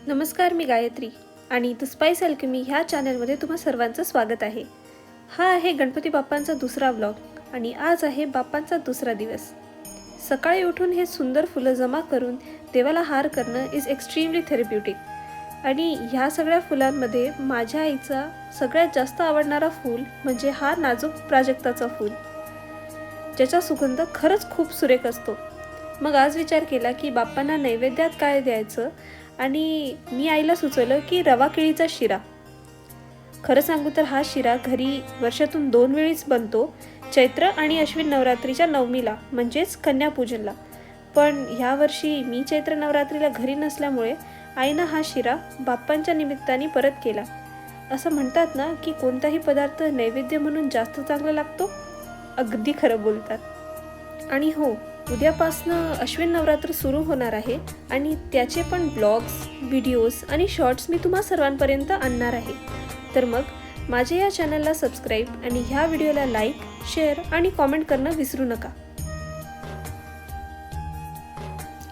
नमस्कार, मी गायत्री आणि the spice Alchemy ह्या चॅनलमध्ये तुम्हा सर्वांचं स्वागत आहे. हा आहे गणपती बाप्पांचा दुसरा व्लॉग आणि आज आहे बाप्पांचा दुसरा दिवस. सकाळी उठून हे सुंदर फुलं जमा करून देवाला हार करणं इज एक्स्ट्रीमली थेरप्युटिक. आणि ह्या सगळ्या फुलांमध्ये माझ्या आईचा सगळ्यात जास्त आवडणारा फूल म्हणजे हा नाजूक प्राजक्ताचा फूल, ज्याचा सुगंध खरंच खूप सुरेख असतो. मग आज विचार केला की बाप्पांना नैवेद्यात काय द्यायचं आणि मी आईला सुचवलं की रवा केळीचा शिरा. खरं सांगू तर हा शिरा घरी वर्षातून 2 वेळीच बनतो, चैत्र आणि अश्विन नवरात्रीच्या नवमीला म्हणजेच कन्यापूजनला. पण ह्या वर्षी मी चैत्र नवरात्रीला घरी नसल्यामुळे आईनं हा शिरा बाप्पांच्या निमित्ताने परत केला. असं म्हणतात ना की कोणताही पदार्थ नैवेद्य म्हणून जास्त चांगला लागतो. अगदी खरं बोलतात. आणि हो, उद्यापासनं अश्विन नवरात्र सुरू होणार आहे आणि त्याचे पण ब्लॉग्स, व्हिडिओज आणि शॉर्ट्स मी तुम्हा सर्वांपर्यंत आणणार आहे. तर मग माझ्या या चॅनलला सबस्क्राईब आणि ह्या व्हिडिओला लाईक, शेअर आणि कॉमेंट करणं विसरू नका.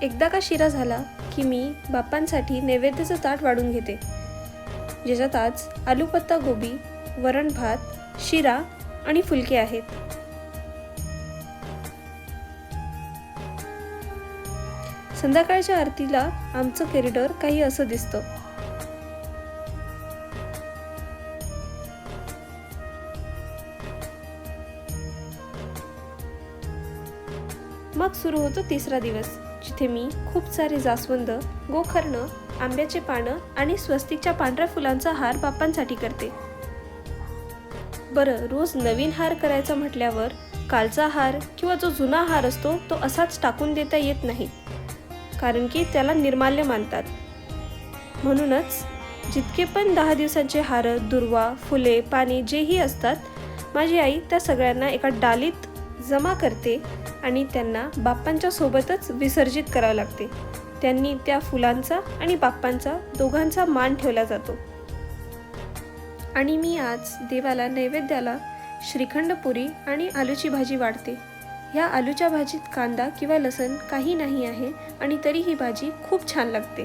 एकदा का शिरा झाला की मी बाप्पांसाठी नैवेद्याचं ताट वाढून घेते, ज्याच्यात आज आलू पत्ता गोबी, वरण भात, शिरा आणि फुलके आहेत. संध्याकाळच्या आरतीला आमचं कॉरिडॉर काही असं दिसतं. मग सुरू होतो तिसरा दिवस, जिथे मी खूप सारे जास्वंद, गोकर्ण, आंब्याचे पानं आणि स्वस्तिकच्या पांढऱ्या फुलांचा हार बाप्पांसाठी करते. बरं, रोज नवीन हार करायचा म्हटल्यावर कालचा हार किंवा जो जुना हार असतो तो असाच टाकून देता येत नाही, कारण की त्याला निर्माल्य मानतात. म्हणूनच जितके पण 10 दिवसांचे हार, दुर्वा, फुले, पाने जेही असतात, माझी आई त्या सगळ्यांना एका डालीत जमा करते आणि त्यांना बाप्पांच्या सोबतच विसर्जित करावं लागते. त्यांनी त्या फुलांचा आणि बाप्पांचा दोघांचा मान ठेवला जातो. आणि मी आज देवाला नैवेद्याला श्रीखंड पुरी आणि आलूची भाजी वाढते. ह्या आलूच्या भाजीत कांदा किंवा लसण काही नाही आहे आणि तरी ही भाजी खूप छान लागते.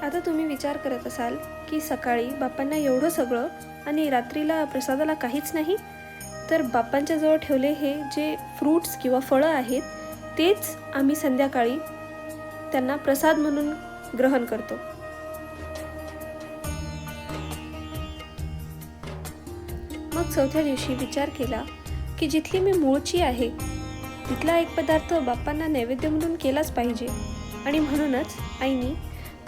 आता तुम्ही विचार करत असाल की सकाळी बाप्पांना एवढं सगळं आणि रात्रीला प्रसादाला काहीच नाही. तर बाप्पांच्या जवळ ठेवले हे जे फ्रूट्स किंवा फळं आहेत तेच आम्ही संध्याकाळी त्यांना प्रसाद म्हणून ग्रहण करतो. मग चौथ्या दिवशी विचार केला की जिथली मी मूळची आहे तिथला एक पदार्थ बाप्पांना नैवेद्य म्हणून केलाच पाहिजे. आणि म्हणूनच आईनी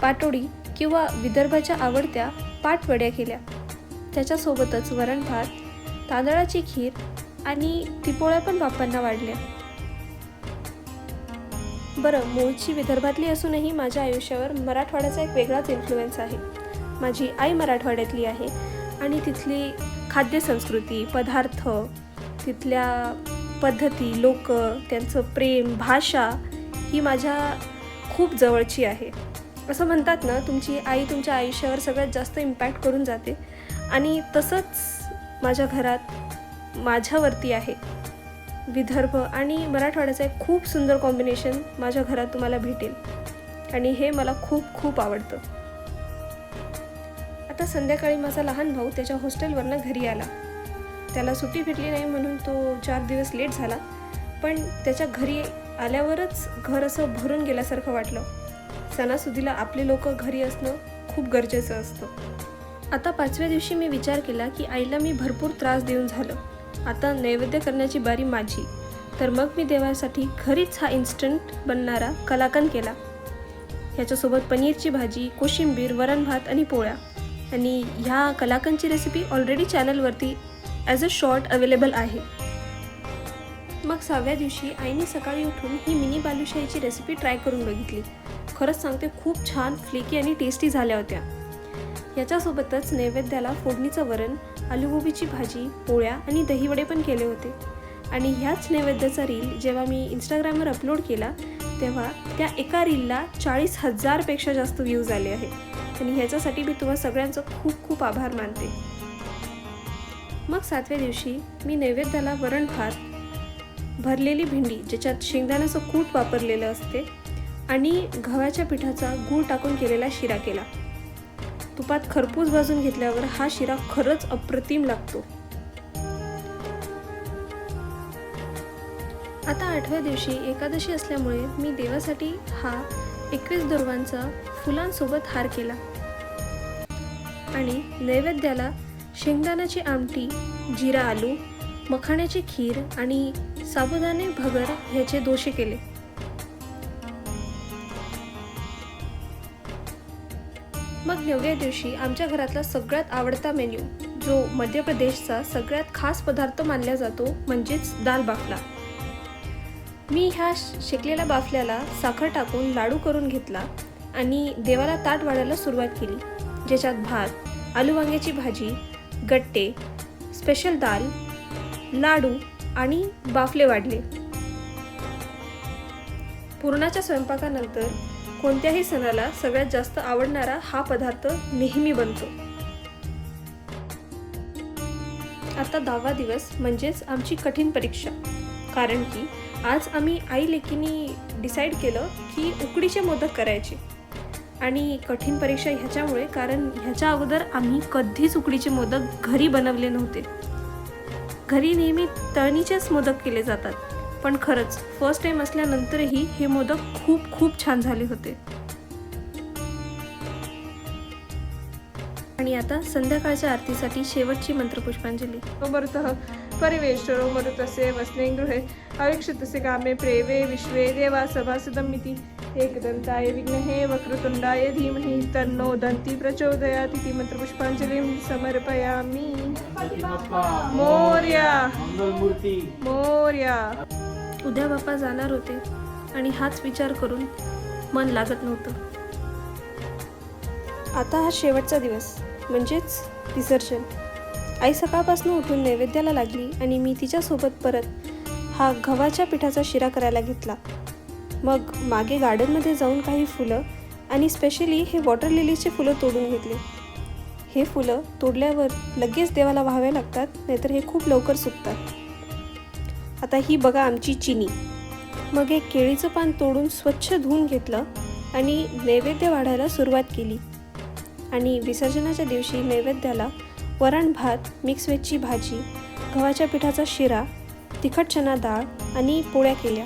पाटोडी किंवा विदर्भाच्या आवडत्या पाटवड्या केल्या. त्याच्यासोबतच वरण भात, तांदळाची खीर आणि तिपोळ्या पण बाप्पांना वाढल्या. बरं, मूळची विदर्भातली असूनही माझ्या आयुष्यावर मराठवाड्याचा एक वेगळाच इन्फ्लुएन्स आहे. माझी आई मराठवाड्यातली आहे आणि तिथली खाद्यसंस्कृती, पदार्थ, तिथल्या पद्धती, लोक, त्यांचं प्रेम, भाषा ही माझ्या खूप जवळची आहे. असं म्हणतात ना, तुमची आई तुमच्या आयुष्यावर सगळ्यात जास्त इम्पॅक्ट करून जाते आणि तसंच माझ्या घरात माझ्यावरती आहे. विदर्भ आणि मराठवाड्याचं एक खूप सुंदर कॉम्बिनेशन माझ्या घरात तुम्हाला भेटेल आणि हे मला खूप खूप आवडतं. आता संध्याकाळी माझा लहान भाऊ त्याच्या हॉस्टेलवरनं घरी आला. त्याला सुट्टी भेटली नाही म्हणून तो 4 दिवस लेट झाला, पण त्याच्या घरी आल्यावरच घर असं भरून गेल्यासारखं वाटलं. सणासुदीला आपले लोक घरी असणं खूप गरजेचं असतं. आता 5व्या दिवशी मी विचार केला की आईला मी भरपूर त्रास देऊन झालं, आता नैवेद्य करण्याची बारी माझी. तर मग मी देवासाठी घरीच हा इन्स्टंट बनणारा कलाकंद केला. ह्याच्यासोबत पनीरची भाजी, कोशिंबीर, वरण भात आणि पोळ्या. आणि ह्या कलाकंदची रेसिपी ऑलरेडी चॅनलवरती ॲज अ शॉर्ट अवेलेबल आहे. मग 6व्या दिवशी आईने सकाळी उठून ही मिनी बालुशाहीची रेसिपी ट्राय करून बघितली. खरंच सांगते, खूप छान, फ्लेकी आणि टेस्टी झाल्या होत्या. याच्यासोबतच नैवेद्याला फोडणीचं वरण, आलूगोबीची भाजी, पोळ्या आणि दहीवडे पण केले होते. आणि ह्याच नैवेद्याचा रील जेव्हा मी इंस्टाग्रामवर अपलोड केला तेव्हा त्या एका रीलला 40,000 पेक्षा जास्त व्ह्यूज आले आहेत आणि ह्याच्यासाठी मी तुम्हा सगळ्यांचं खूप खूप आभार मानते. मग 7व्या दिवशी मी नैवेद्याला वरण भात, भरलेली भेंडी ज्याच्यात शेंगदाण्याचं कूट वापरलेलं असते, आणि गव्हाच्या पिठाचा गूळ टाकून केलेला शिरा केला. तुपात खरपूस भाजून घेतल्यावर हा शिरा खरंच अप्रतिम लागतो. आता 8व्या दिवशी एकादशी असल्यामुळे मी देवासाठी हा 21 दुर्वांचा फुलांसोबत हार केला आणि नैवेद्याला शेंगदाण्याची आमटी, जिरा आलू, मखाण्याची खीर आणि साबुदाणे भगर ह्याचे दोशे केले. मग 9व्या दिवशी आमच्या घरातला सगळ्यात आवडता मेन्यू, जो मध्य प्रदेशचा सगळ्यात खास पदार्थ मानला जातो, म्हणजेच दाल बाफला. मी ह्या शेकलेल्या बाफल्याला साखर टाकून लाडू करून घेतला आणि देवाला ताट वाढायला सुरुवात केली, ज्याच्यात भात, आलू वांग्याची भाजी, गट्टे, स्पेशल दाल, लाडू आणि बाफले वाढले. पुरणाच्या स्वयंपाकानंतर कोणत्याही सणाला सगळ्यात जास्त आवडणारा हा पदार्थ नेहमी बनतो. आता 10वा दिवस म्हणजेच आमची कठीण परीक्षा, कारण की आज आम्ही आई लेकीनी डिसाईड केलं की उकडीचे मोदक करायचे. आणि कठीण परीक्षा ह्याच्यामुळे कारण ह्याच्या अगोदर आम्ही कधीच उकडीचे मोदक घरी बनवले नव्हते. घरी नेहमी तळणीचेच मोदक केले जातात, पण खरंच फर्स्ट टाइम असल्यानंतरही हे मोदक खूप खूप छान झाले होते. आणि आता संध्याकाळच्या आरतीसाठी शेवटची मंत्रपुष्पांजली. मरुतः परिवेष्टरो मरुतस्य वस्ने गृहे अवीक्षितस्य कामे प्रेवे विश्वे देवा सभासदमिति एकदन्ताय विघ्नहे वक्रतुण्डाय धीमहि तन्नो दन्ति प्रचोदयात् इति मंत्रपुष्पांजलिं समर्पयामि. मोरया मोरया. उद्या बाप्पा जाणार होते आणि हाच विचार करून मन लागत नव्हतं. आता हा शेवटचा दिवस म्हणजेच विसर्जन. आई सकाळपासून उठून नैवेद्याला लागली आणि मी तिच्यासोबत परत हा गव्हाच्या पिठाचा शिरा करायला घेतला. मग मागे गार्डनमध्ये जाऊन काही फुलं आणि स्पेशली हे वॉटर लिलीचे फुलं तोडून घेतले. हे फुलं तोडल्यावर लगेच देवाला व्हावे लागतात, नाहीतर हे खूप लवकर सुकतात. आता ही बघा आमची चिनी. मग एक केळीचं पान तोडून स्वच्छ धुवून घेतलं आणि नैवेद्य वाढायला सुरुवात केली. आणि विसर्जनाच्या दिवशी नैवेद्याला वरण भात, मिक्स व्हेजची भाजी, गव्हाच्या पिठाचा शिरा, तिखट चणा डाळ आणि पोळ्या केल्या.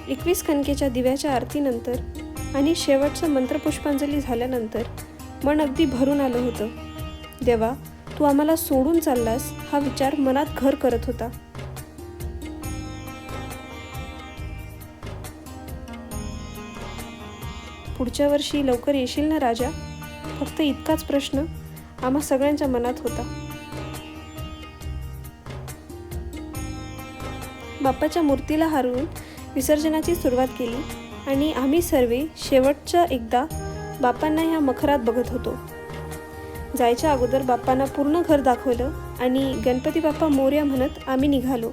एकवीस कणकेच्या दिव्याच्या आरतीनंतर आणि शेवटचं मंत्रपुष्पांजली झाल्यानंतर मन अगदी भरून आलं होतं. देवा, तू आम्हाला सोडून चाललास हा विचार मनात घर करत होता. पुढच्या वर्षी लवकर येशील ना राजा? फक्त इतकाच प्रश्न आम्हा सगळ्यांच्या मनात होता. बाप्पाच्या मूर्तीला हारवून विसर्जनाची सुरुवात केली आणि आम्ही सर्वे शेवटच्या एकदा बाप्पांना ह्या मखरात बघत होतो. जायच्या अगोदर बाप्पांना पूर्ण घर दाखवलं आणि गणपती बाप्पा मोरया म्हणत आम्ही निघालो.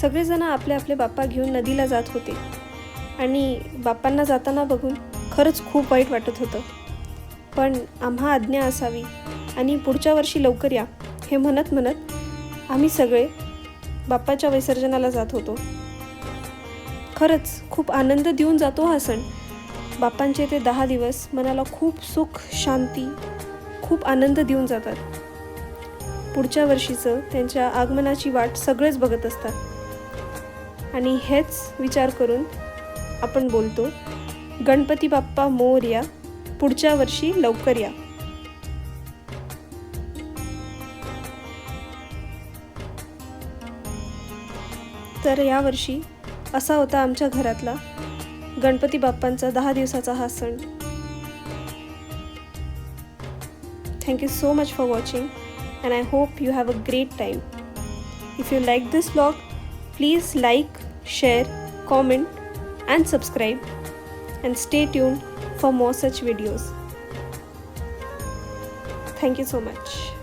सगळेजण आपले आपले बाप्पा घेऊन नदीला जात होते आणि बाप्पांना जाताना बघून खरंच खूप वाईट वाटत होतं. पण आम्हा आज्ञा असावी आणि पुढच्या वर्षी लवकर या हे म्हणत म्हणत आम्ही सगळे बाप्पाच्या विसर्जनाला जात होतो. खरंच खूप आनंद देऊन जातो हा सण. बाप्पांचे ते 10 दिवस मनाला खूप सुख, शांती, खूप आनंद देऊन जातात. पुढच्या वर्षीचं त्यांच्या आगमनाची वाट सगळेच बघत असतात आणि हेच विचार करून आपण बोलतो, गणपती बाप्पा मोरया, पुढच्या वर्षी लवकर या. तर यावर्षी असा होता आमच्या घरातला गणपती बाप्पांचा 10 दिवसाचा हा सण. Thank you so much for watching and I hope you have a great time. If you like this vlog, please like, share, comment and subscribe and stay tuned for more such videos. Thank you so much.